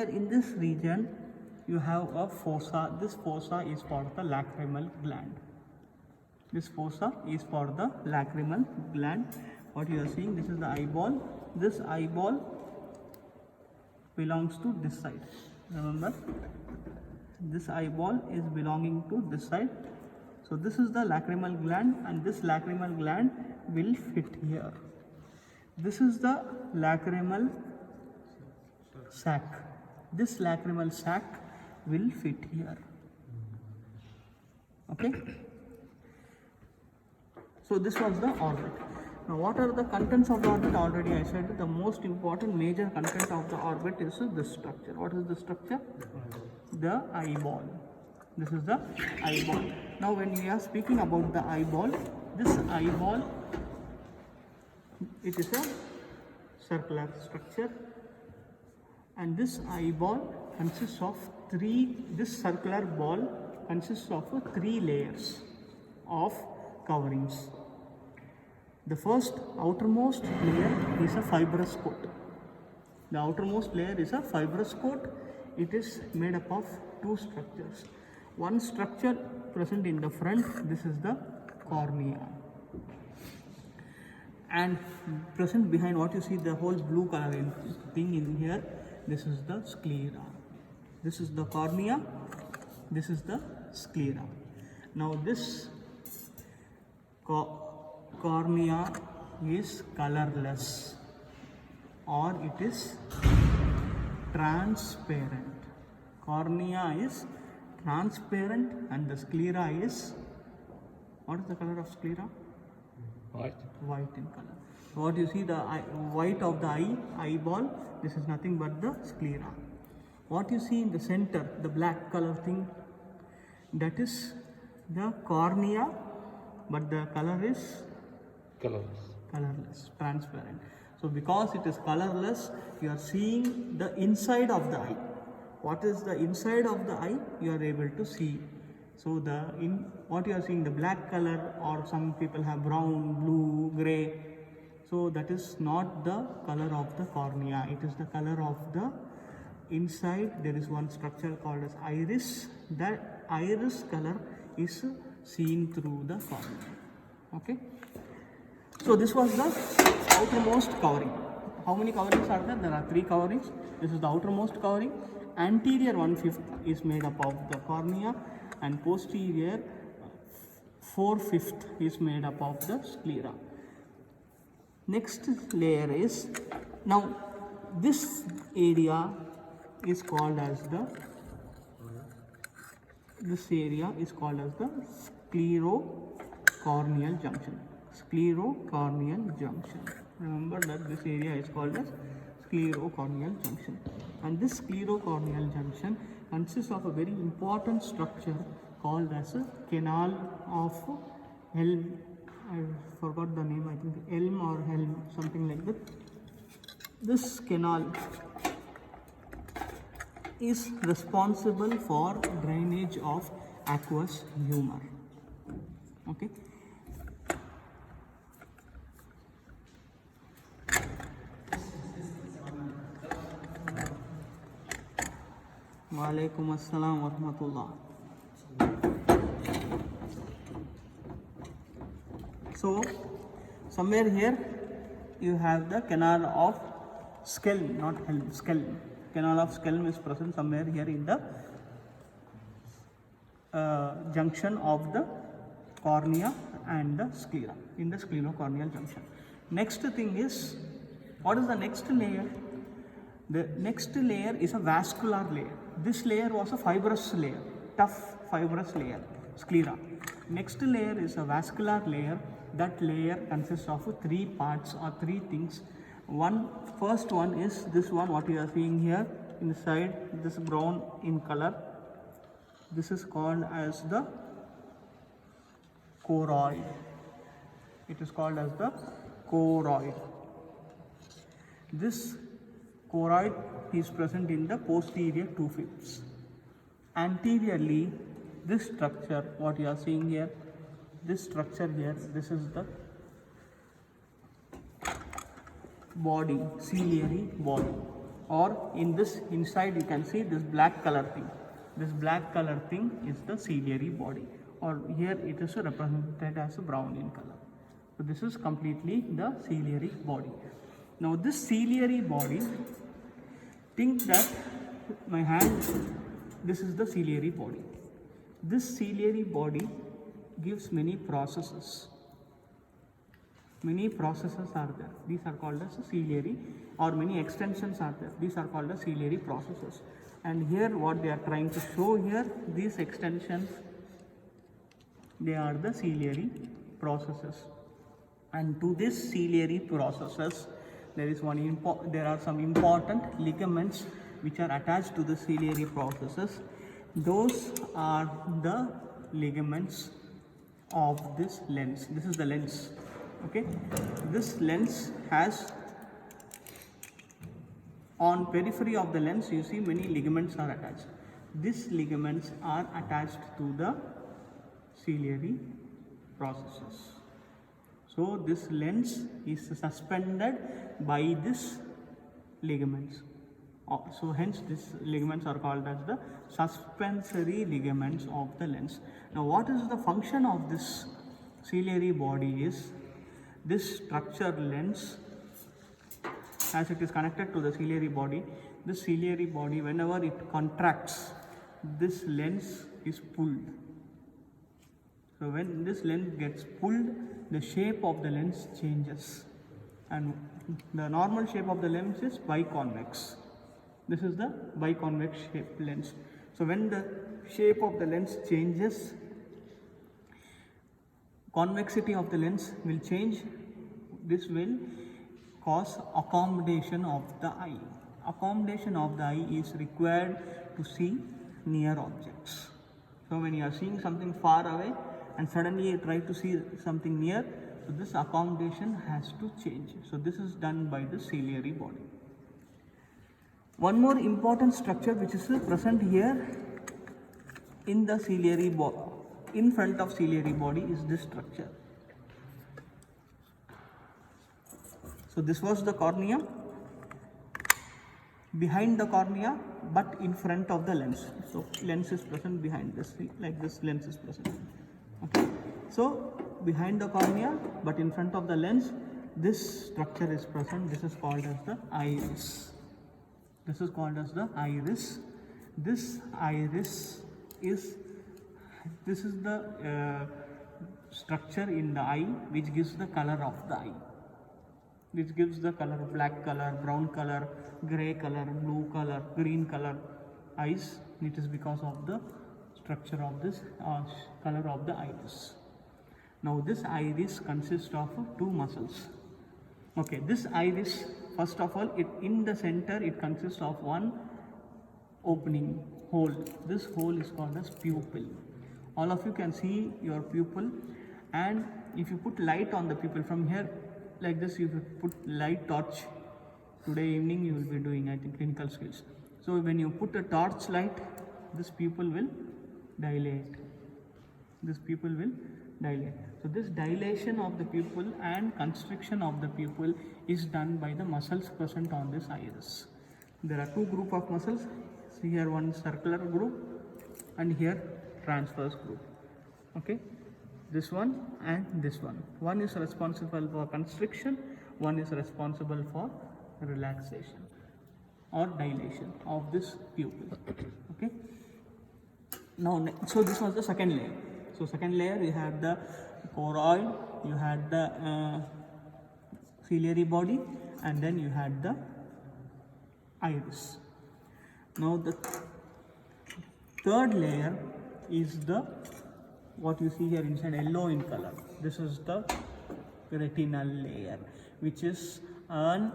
In this region, you have a fossa. This fossa is for the lacrimal gland. This fossa is for the lacrimal gland. What you are seeing, this is the eyeball. This eyeball belongs to this side. Remember, this eyeball is belonging to this side. So this is the lacrimal gland, and this lacrimal gland will fit here. This is the lacrimal sac. This lacrimal sac will fit here. Okay. So this was the orbit. Now what are the contents of the orbit? Already I said the most important major content of the orbit is this structure. What is the structure? The eyeball. This is the eyeball. Now when we are speaking about the eyeball, this eyeball, it is a circular structure, and this eyeball consists of this circular ball consists of three layers of coverings. The first outermost layer is a fibrous coat. The outermost layer is a fibrous coat. It is made up of two structures. One structure present in the front, this is the cornea, and present behind, what you see, the whole blue color thing in here, this is the sclera. This is the cornea, this is the sclera. Now this cornea is colorless, or it is transparent. Cornea is transparent, and the sclera is, what is the color of sclera? White. White in color. So what you see, the white of the eyeball, this is nothing but the sclera. What you see in the center, the black color thing, that is the cornea, but the color is colorless, transparent. So because it is colorless, you are seeing the inside of the eye. What is the inside of the eye? You are able to see. So what you are seeing, the black color, or some people have brown, blue, gray. So that is not the color of the cornea. It is the color of the inside. There is one structure called as iris. That iris color is seen through the cornea. Okay. So this was the outermost covering. How many coverings are there? There are three coverings. This is the outermost covering. Anterior 1/5 is made up of the cornea, and posterior 4/5 is made up of the sclera. Next layer is, now this area is called as the sclerocorneal junction. Sclerocorneal junction. Remember that this area is called as sclerocorneal junction, and this sclerocorneal junction consists of a very important structure called as a canal of Helm. I forgot the name, I think Elm or Helm, something like that. This canal is responsible for drainage of aqueous humor. Okay. Walaikum assalam wa rahmatullah. So somewhere here you have the canal of Schelm, not Helm, Schelm. Canal of Schelm is present somewhere here in the junction of the cornea and the sclera, in the sclerocorneal junction. Next thing is, what is the next layer? The next layer is a vascular layer. This layer was a fibrous layer, tough fibrous layer, sclera. Next layer is a vascular layer. That layer consists of three parts or three things. First one is this one, what you are seeing here inside, this brown in color. This is called as the choroid. It is called as the choroid. This choroid is present in the posterior 2/5. Anteriorly, this structure, what you are seeing here, this structure here, this is the body, ciliary body. or in this inside you can see this black color thing. This black color thing is the ciliary body, or here it is represented as a brown in color. So this is completely the ciliary body. Now this ciliary body, think that my hand, this is the ciliary body. This ciliary body gives many processes. Many processes are there. These are called as ciliary, or many extensions are there. These are called as ciliary processes. And here what they are trying to show here, these extensions, they are the ciliary processes. And to this ciliary processes, there are some important ligaments which are attached to the ciliary processes. Those are the ligaments of this lens. This is the lens. Okay, this lens has, on periphery of the lens you see many ligaments are attached. These ligaments are attached to the ciliary processes. So this lens is suspended by this ligaments. So hence these ligaments are called as the suspensory ligaments of the lens. Now what is the function of this ciliary body is, this structure lens, as it is connected to the ciliary body, this ciliary body, whenever it contracts, this lens is pulled. So when this lens gets pulled, the shape of the lens changes, and the normal shape of the lens is biconvex. This is the biconvex shape lens. So when the shape of the lens changes, convexity of the lens will change. This will cause accommodation of the eye. Accommodation of the eye is required to see near objects. So when you are seeing something far away and suddenly you try to see something near, so this accommodation has to change. So this is done by the ciliary body. One more important structure which is present here in the ciliary body, in front of ciliary body, is this structure. So this was the cornea, behind the cornea but in front of the lens. So lens is present behind this, like this lens is present. Okay, so behind the cornea but in front of the lens, this structure is present. This is called as the iris. This is called as the iris. This iris is, this is the structure in the eye which gives the color of the eye. Which gives the color, black color, brown color, grey color, blue color, green color eyes. It is because of the structure of this color of the iris. Now this iris consists of two muscles. Okay, this iris, first of all, in the center it consists of one opening hole. This hole is called as pupil. All of you can see your pupil, and if you put light on the pupil from here, like this, you put light torch. Today evening you will be doing, I think, clinical skills. So when you put a torch light, this pupil will dilate. This pupil will dilate. So this dilation of the pupil and constriction of the pupil is done by the muscles present on this iris. There are two group of muscles. See here one circular group and here transverse group. Okay, this one and this one. One is responsible for constriction, one is responsible for relaxation or dilation of this pupil. Okay. Now, so this was the second layer. So second layer, you had the choroid, you had the ciliary body, and then you had the iris. Now the third layer is the, what you see here inside, yellow in color. This is the retinal layer, which is an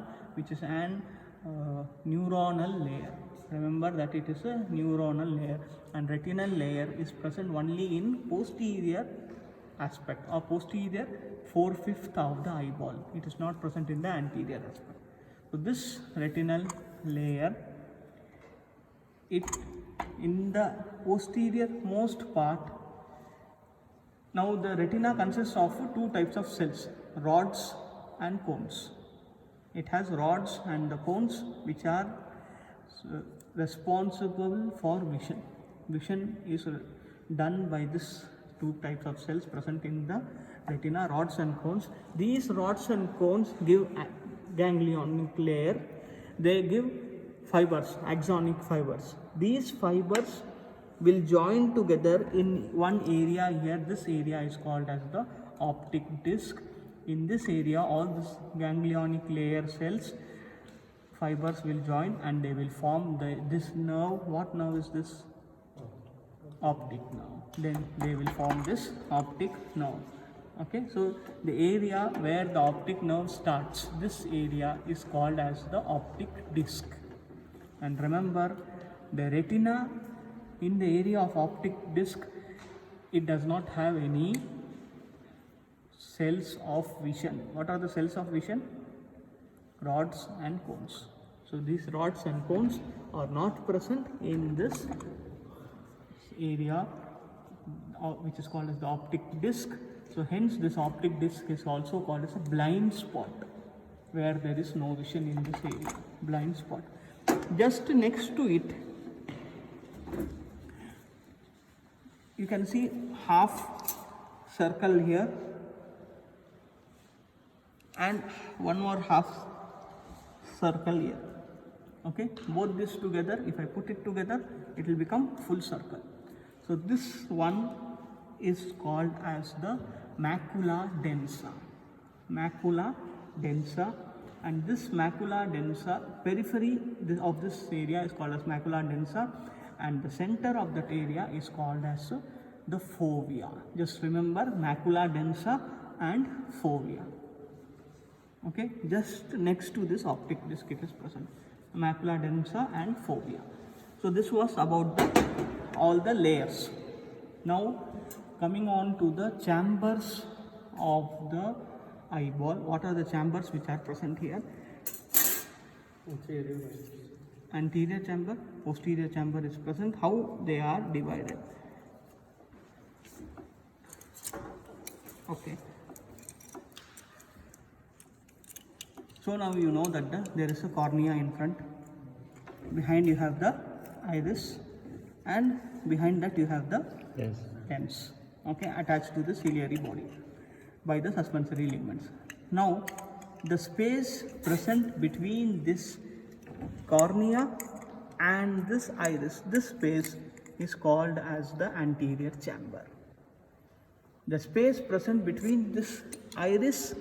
neuronal layer. Remember that it is a neuronal layer, and retinal layer is present only in posterior aspect or posterior 4/5 of the eyeball. It is not present in the anterior aspect. So this retinal layer, it in the posterior most part. Now the retina consists of two types of cells, rods and cones. It has rods and the cones which are responsible for vision. Vision is done by this two types of cells present in the retina, rods and cones. These rods and cones give ganglionic layer. They give fibers, axonic fibers. These fibers will join together in one area here. This area is called as the optic disc. In this area, all this ganglionic layer cells, fibers will join and they will form this nerve. What nerve is this? Optic nerve. Then they will form this optic nerve. Okay, so the area where the optic nerve starts, this area is called as the optic disc. And remember, the retina in the area of optic disc, it does not have any cells of vision. What are the cells of vision? Rods and cones. So these rods and cones are not present in this area which is called as the optic disc. So hence this optic disc is also called as a blind spot, where there is no vision in this area. Blind spot. Just next to it, you can see half circle here and one more half circle here. Okay, both this together, if I put it together, it will become full circle. So this one is called as the macula densa. Macula densa, and this macula densa, periphery of this area is called as macula densa, and the center of that area is called as the fovea. Just remember macula densa and fovea. Okay, just next to this optic disc it is present, macula densa and fovea. So this was about all the layers. Now coming on to the chambers of the eyeball. What are the chambers which are present here? Anterior chamber, posterior chamber is present. How they are divided? Okay. So now you know that there is a cornea in front. Behind you have the iris, and behind that you have the lens. Okay, attached to the ciliary body by the suspensory ligaments. Now the space present between this cornea and this iris, this space is called as the anterior chamber. The space present between this iris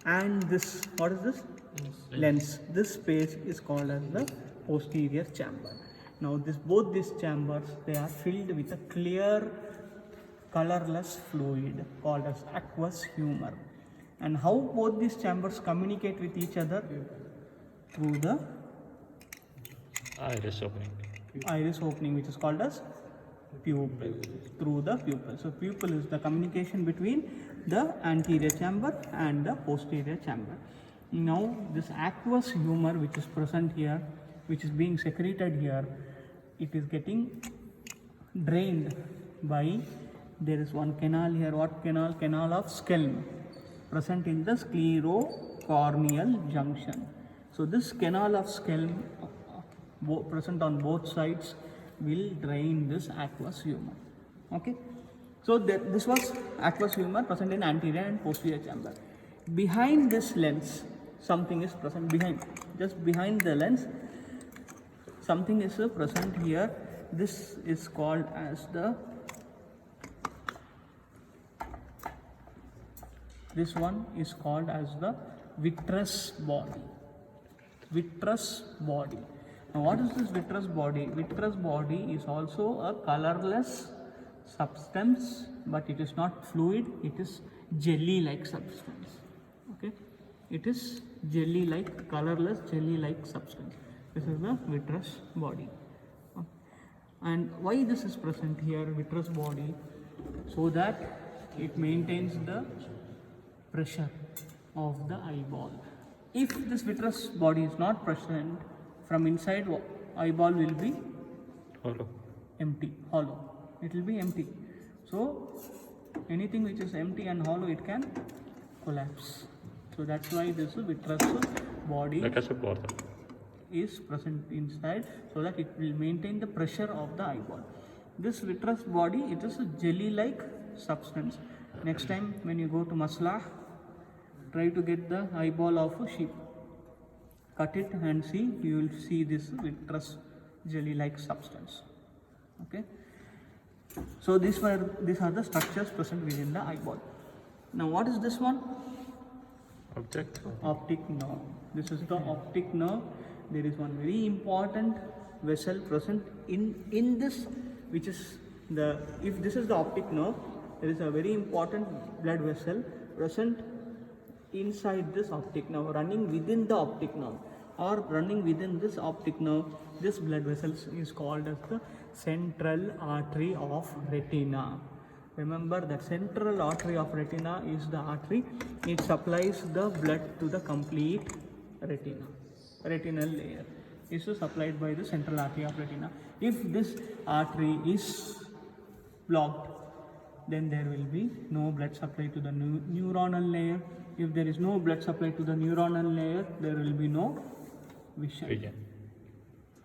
and this, what is this? Lens. This space is called as the posterior chamber. Now both these chambers, they are filled with a clear colorless fluid called as aqueous humor. And how both these chambers communicate with each other? Through the iris opening, which is called as pupil. Through the pupil. So pupil is the communication between the anterior chamber and the posterior chamber. Now this aqueous humor which is present here, which is being secreted here, it is getting drained by, there is one canal here. What canal? Canal of Schelm, present in the sclerocorneal junction. So this canal of Schelm, present on both sides, will drain this aqueous humor. Okay, so this was aqueous humor present in anterior and posterior chamber. Behind this lens, something is present. Behind, just behind the lens, something is present here. This is called as the, this one is called as the vitreous body. Vitreous body. Now what is this vitreous body? Vitreous body is also a colorless substance, but it is not fluid, it is jelly-like substance. Okay, it is jelly-like, colorless jelly-like substance. This is the vitreous body. And why this is present here, vitreous body? So that it maintains the pressure of the eyeball. If this vitreous body is not present, from inside eyeball will be empty, hollow. It will be empty. So anything which is empty and hollow, it can collapse. So that's why this vitreous body. Like a supporter. is present inside, so that it will maintain the pressure of the eyeball. This vitreous body, it is a jelly like substance. Next time when you go to Maslah, try to get the eyeball of a sheep, cut it and see, you will see this vitreous jelly like substance. Okay, so these are the structures present within the eyeball. Now what is this one? Optic nerve. This is the optic nerve. There is one very important vessel present in this, which is the, if this is the optic nerve, there is a very important blood vessel present inside this optic nerve, running within the optic nerve, or running within this optic nerve. This blood vessel is called as the central artery of retina. Remember that central artery of retina is the artery, it supplies the blood to the complete retina. Retinal layer is supplied by the central artery of retina. If this artery is blocked, then there will be no blood supply to the neuronal layer. If there is no blood supply to the neuronal layer, there will be no vision.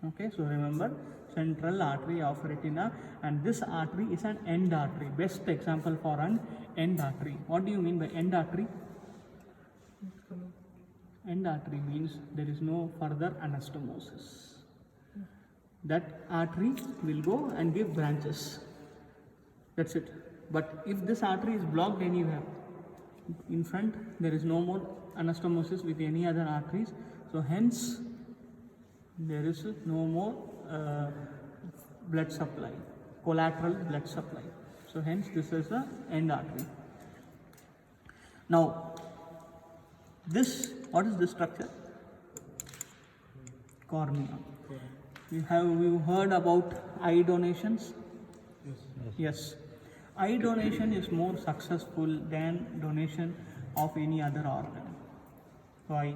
Okay, so remember, central artery of retina, and this artery is an end artery. Best example for an end artery. What do you mean by end artery? End artery means there is no further anastomosis. That artery will go and give branches. That's it. But if this artery is blocked anywhere in front, there is no more anastomosis with any other arteries. So hence there is no more blood supply, collateral blood supply. So hence this is the end artery. Now this, what is this structure? Cornea. You heard about eye donations? Yes. Eye donation is more successful than donation of any other organ. Why?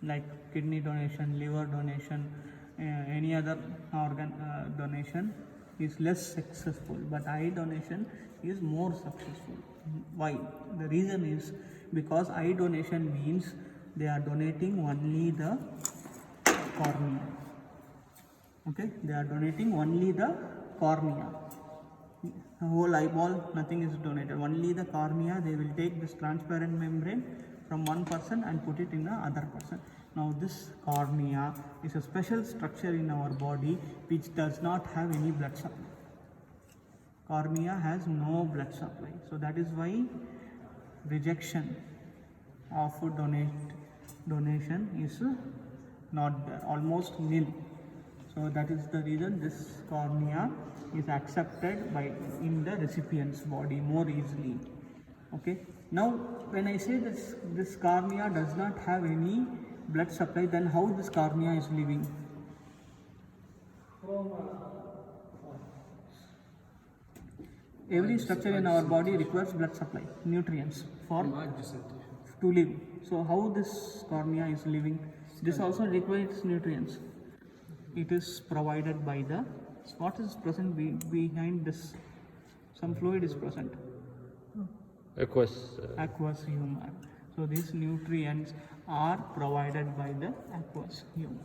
Like kidney donation, liver donation, any other organ donation is less successful, but eye donation is more successful. Why? The reason is because eye donation means they are donating only the cornea. Okay, they are donating only the cornea. The whole eyeball, nothing is donated, only the cornea. They will take this transparent membrane from one person and put it in the other person. Now this cornea is a special structure in our body which does not have any blood supply. Cornea has no blood supply, so that is why rejection of donation is not there, almost nil. So that is the reason this cornea is accepted by in the recipient's body more easily. Okay. Now when I say this cornea does not have any blood supply, then how this cornea is living? Every structure in our body requires blood supply, nutrients for to live. So how this cornea is living? This also requires nutrients. It is provided by the, what is present behind this? Some fluid is present. Aqueous humor. So these nutrients are provided by the aqueous humor.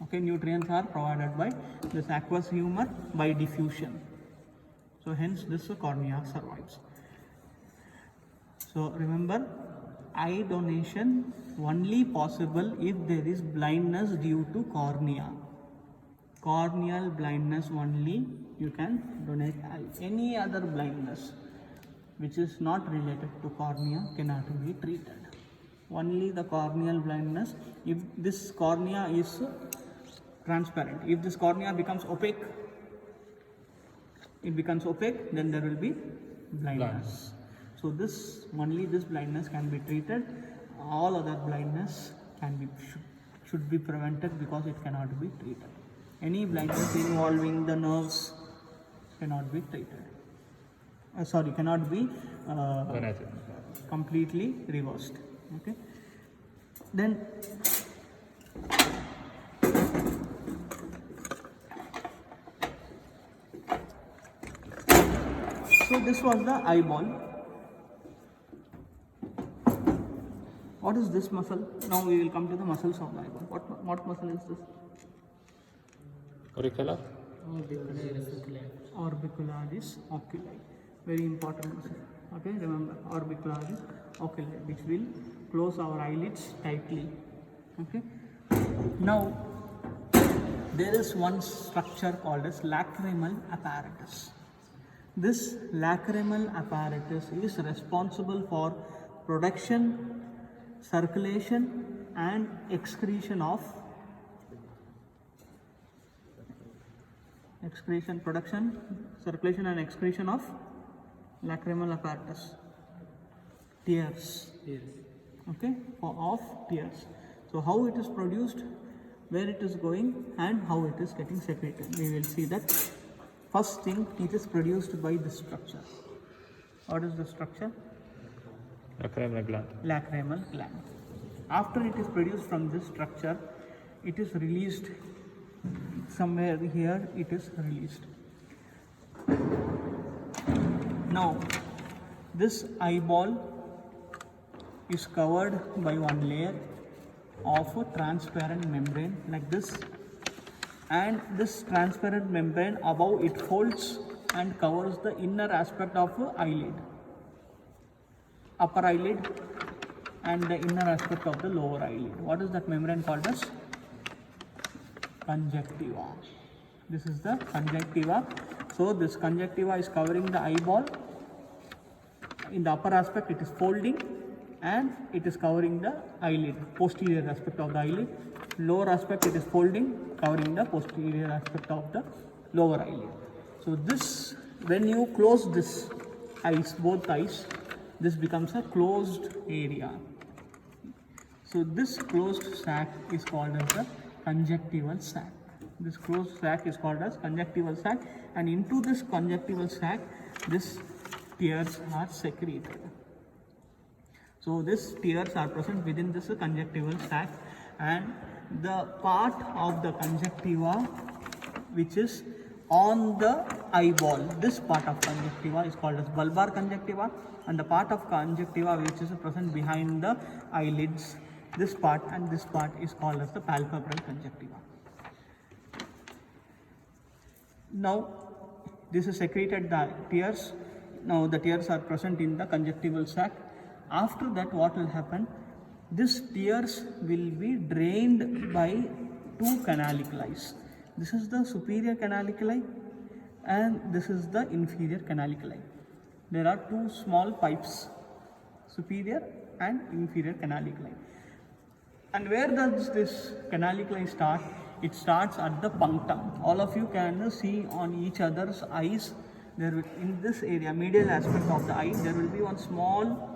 Okay, nutrients are provided by this aqueous humor by diffusion. So hence this cornea survives. So remember, eye donation only possible if there is blindness due to cornea. Corneal blindness only you can donate eye. Any other blindness which is not related to cornea cannot be treated. Only the corneal blindness. If this cornea is transparent, if this cornea becomes opaque, then there will be blindness. So this, only this blindness can be treated. All other blindness should be prevented because it cannot be treated. Any blindness involving the nerves cannot be treated. Cannot be completely reversed. Okay. Then so this was the eyeball. What is this muscle? Now we will come to the muscles of the eyeball. What muscle is this? Auricular. Orbicularis oculi. Very important muscle. Okay, remember orbicularis oculi, which will close our eyelids tightly. Okay. Now there is one structure called as lacrimal apparatus. This lacrimal apparatus is responsible for production, circulation and excretion of production, circulation and excretion of lacrimal apparatus, tears. Okay, of tears. So how it is produced, where it is going and how it is getting secreted. We will see that. First thing, it is produced by this structure. What is the structure? Lacrimal gland. Lacrimal gland. After it is produced from this structure, it is released somewhere here. It is released. Now, this eyeball is covered by one layer of a transparent membrane like this, and this transparent membrane above it folds and covers the inner aspect of the eyelid, upper eyelid and the inner aspect of the lower eyelid. What is that membrane called as? Conjunctiva. This is the conjunctiva. So this conjunctiva is covering the eyeball. In the upper aspect it is folding and it is covering the eyelid, posterior aspect of the eyelid. Lower aspect it is folding, covering the posterior aspect of the lower eyelid. So this, when you close this eyes, both eyes, this becomes a closed area. So this closed sac is called as the conjunctival sac. This closed sac is called as conjunctival sac, and into this conjunctival sac, this tears are secreted. So these tears are present within this conjunctival sac, and the part of the conjunctiva which is on the eyeball, this part of conjunctiva is called as bulbar conjunctiva, and the part of conjunctiva which is present behind the eyelids, this part and this part is called as the palpebral conjunctiva. Now this is secreted the tears. Now the tears are present in the conjunctival sac. After that, what will happen? These tears will be drained by two canaliculi. This is the superior canaliculi and this is the inferior canaliculi. There are two small pipes, superior and inferior canaliculi. And where does this canaliculi start? It starts at the punctum. All of you can see on each other's eyes. There will, in this area, medial aspect of the eye, there will be one small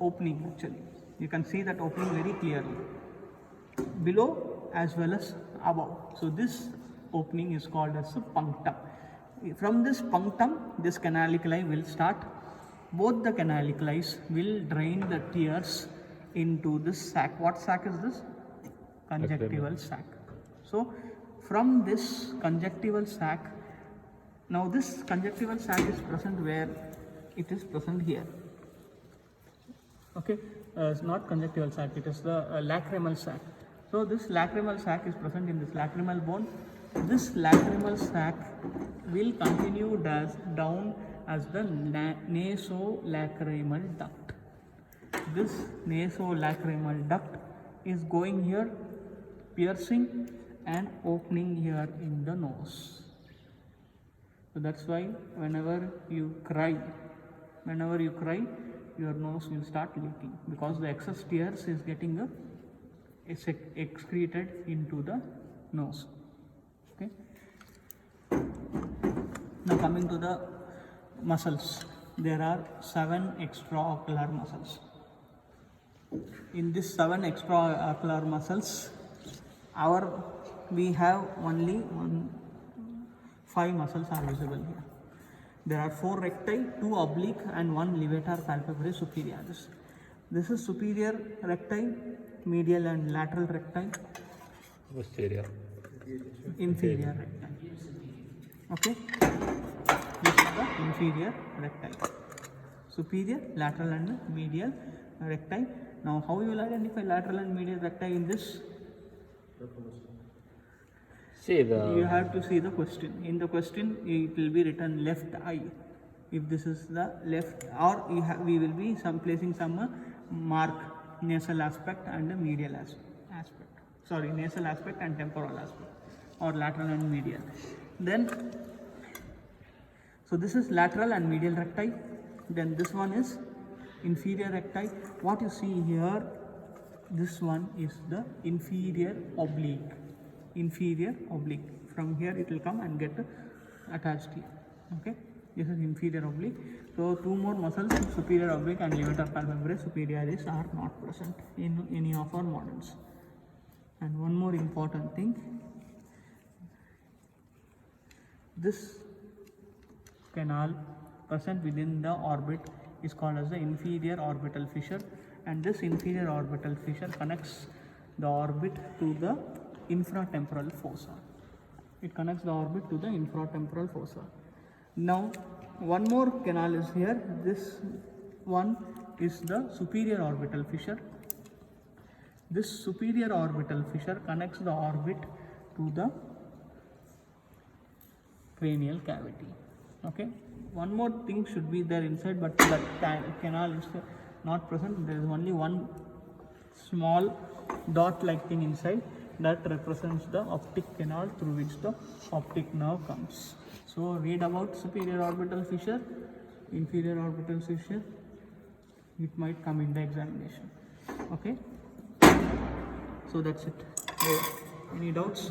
opening actually. You can see that opening very clearly, below as well as above. So this opening is called as the punctum. From this punctum, this canaliculi will start. Both the canaliculi will drain the tears into this sac. What sac is this? Conjunctival sac. So from this conjunctival sac, now this conjunctival sac is present where? It is present here. Okay, it's not conjunctival sac, it is the lacrimal sac. So this lacrimal sac is present in this lacrimal bone. This lacrimal sac will continue down as the nasolacrimal duct. This nasolacrimal duct is going here, piercing and opening here in the nose. So that's why whenever you cry, your nose will start leaking, because the excess tears is getting excreted into the nose. Okay. Now coming to the muscles, there are 7 extraocular muscles. In these 7 extraocular muscles, we have only 5 muscles are visible here. There are 4 recti, 2 oblique and 1 levator palpebrae superioris. This is superior recti, medial and lateral recti, posterior, inferior recti. Okay, this is the inferior recti, superior, lateral and medial recti. Now how you will identify lateral and medial recti in this? See You the have to see the question. In the question it will be written left eye. If this is the left, or we will be placing some mark, nasal aspect and medial aspect. Sorry, nasal aspect and temporal aspect, or lateral and medial. Then, so this is lateral and medial recti. Then this one is inferior recti. What you see here, this one is the inferior oblique. Inferior oblique. From here it will come and get attached here. Okay, this is inferior oblique. So two more muscles, superior oblique and levator palpebrae superioris, are not present in any of our models. And one more important thing, this canal present within the orbit is called as the inferior orbital fissure, and this inferior orbital fissure connects the orbit to the infratemporal fossa. It connects the orbit to the infratemporal fossa. Now one more canal is here. This one is the superior orbital fissure. This superior orbital fissure connects the orbit to the cranial cavity. Okay, one more thing should be there inside, but that canal is not present. There is only one small dot like thing inside that represents the optic canal through which the optic nerve comes. So read about superior orbital fissure, inferior orbital fissure. It might come in the examination. Okay, so that's it. Any doubts?